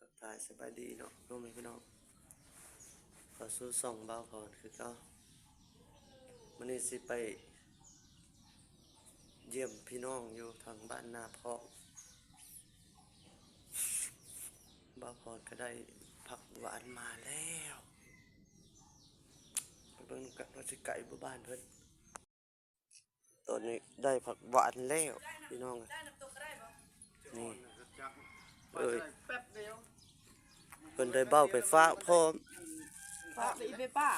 ทักทายสบายดีเนาะน้องแม่พี่น้องขอสู้ส่องเบาพรคือเก้ามันนี้สิไปเยี่ยมพี่น้องอยู่ทางบ้านนาพอกเบาพรก็ได้ผักหวานมาแล้วไปเบิ่งกันว่าสิไก่บ่บ้านเพิ่นตอนนี้ได้ผักหวานแล้วพี่น้องนี่เอ้ยเพิ่นได้เบ้าไปฟ้ากพร้อม ป้าไปอีไปป้า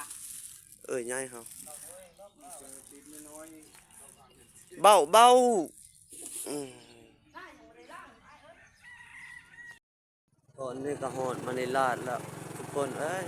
เอ้ยยายเขาเบ้าเบ้าอืมตอนนี้ก็หอดมาในลาดแล้วทุกคนเอ้ย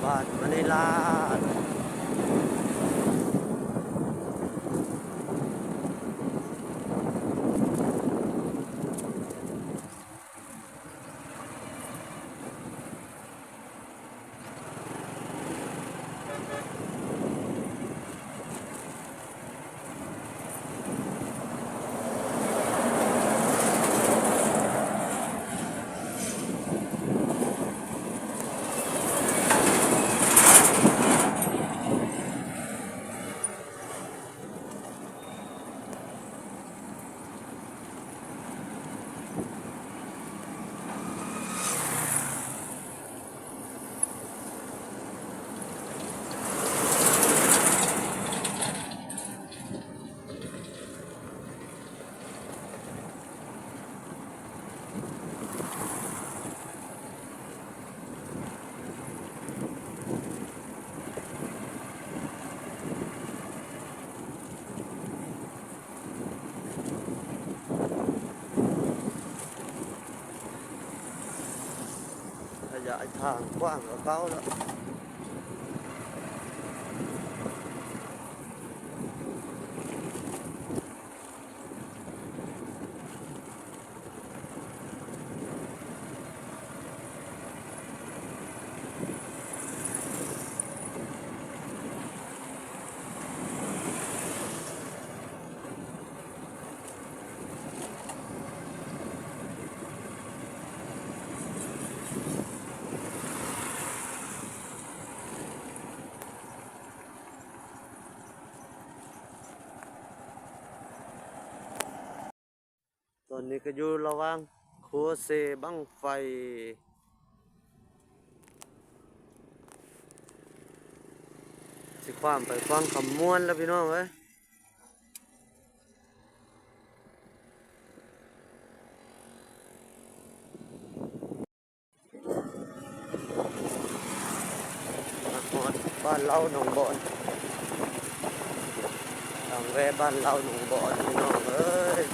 บ้านมาในลาดขยายทางกว้างกว่าเก่าแล้วตอนนี้ก็อยู่ระหว่างโคเซบั้งไฟสิความไปฟังคำม้วนแล้วพี่น้องเว้ยมาฮอดบ้านเราหนองบอนทางแวะบ้านเราหนองบอนพี่น้องเอ้ย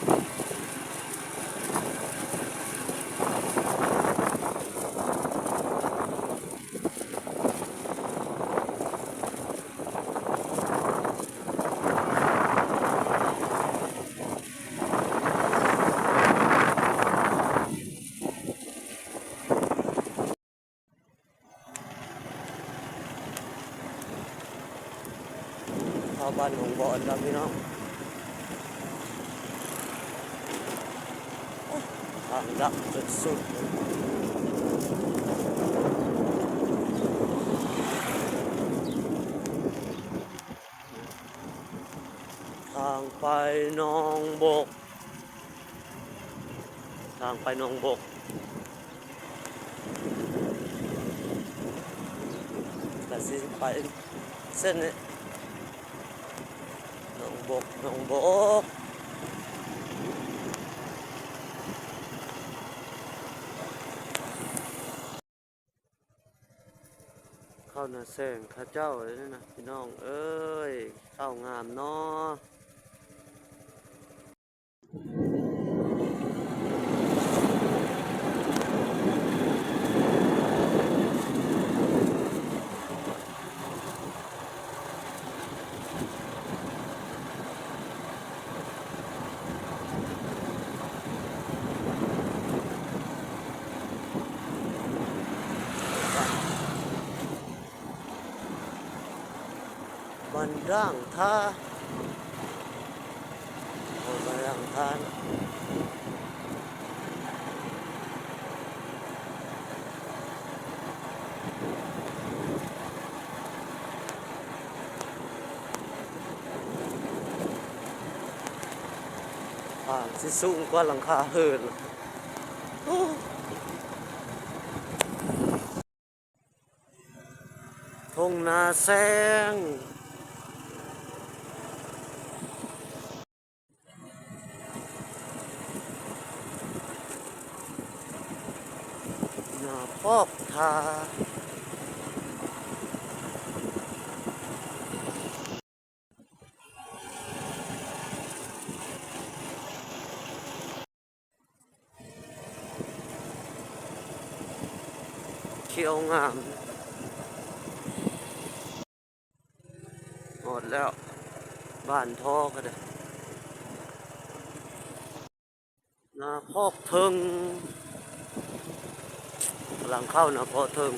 เข้าบ้านหนองบอนแล้วพี่น้องทางดักสุดๆทางไปหนองบกทางไปหนองบกแต่สิไปเส้นนี้หนองบกหนองบก เข้าหน้าแสงข้าเจ้าเลยนะพี่น้องเอ้ยเข้างามเนาะบันด่างท่าโอ้ยบันด่างท่านะสิสูงกว่าหลังคาเหินโอ้ทุ่งนาแสงนาพอกทาเขียวงามหมดแล้วบ้านท่อก็ได้นาพอกเทิงกำลังเข้านาพอกเทิง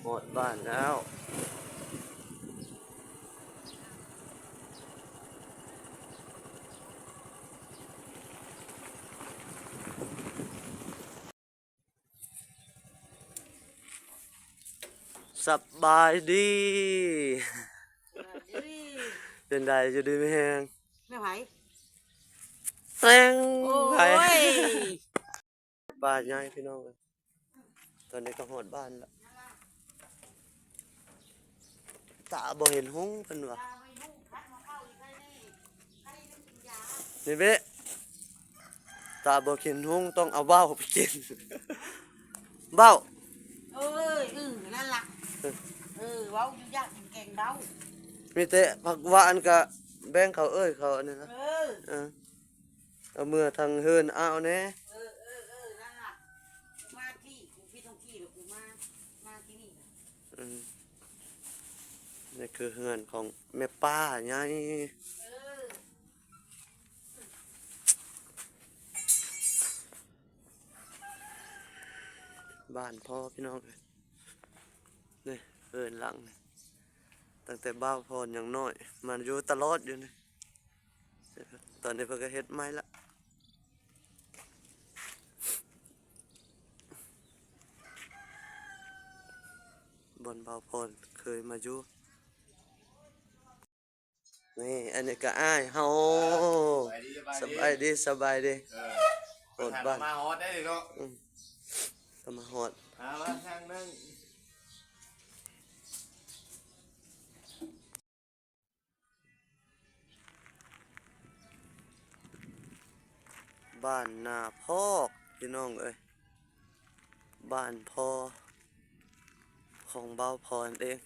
หมดบ้านแล้วสบายดีเป็นไดจะดีไม่แห้ง แม่ไผ่ แตง โอ้ ไผ่ ย บ้านใหญ่พี่น้องเลยตอนนี้ก็หอดบ้านแล้วตาบ่เห็นหุ้งเพิ่นวะนี่เบ้ตาบ่เห็นหุ้งต้องเอาว่าวไปกิน ว่าว เอ้ยนั่นล่ะเว้าอยู่ยากกินแกงเดา มีแต่ผักหวานกับแบ่งเขาเอ้ยเขาอันนี้นะเออเอาเมื่อทางเฮินเอาแน่ นั่นล่ะมาที่กูพี่ต้องที่แล้วกูมาที่นี่ อืมนี่คือเฮือนของแม่ป้าไงบ้านพ่อพี่น้องเลยนี่เฮือนหลังนี่ตั้งแต่บ้าวพรอย่างน้อยมันอยู่ตลอดอยู่นี่ตอนนี้เพิ่นก็เฮ็ดไม้ละบนบ้าวพรเคยมาอยู่นี่อันนี้ก็อ้ายเฮาสบายดีสบายดีโหดบ้าน มาฮอตได้เลยเนาะ ก็มาหอด มาทางนึง บ้านนาพอกพี่น้องเอ้ยบ้านพ่อของเบาพรเอง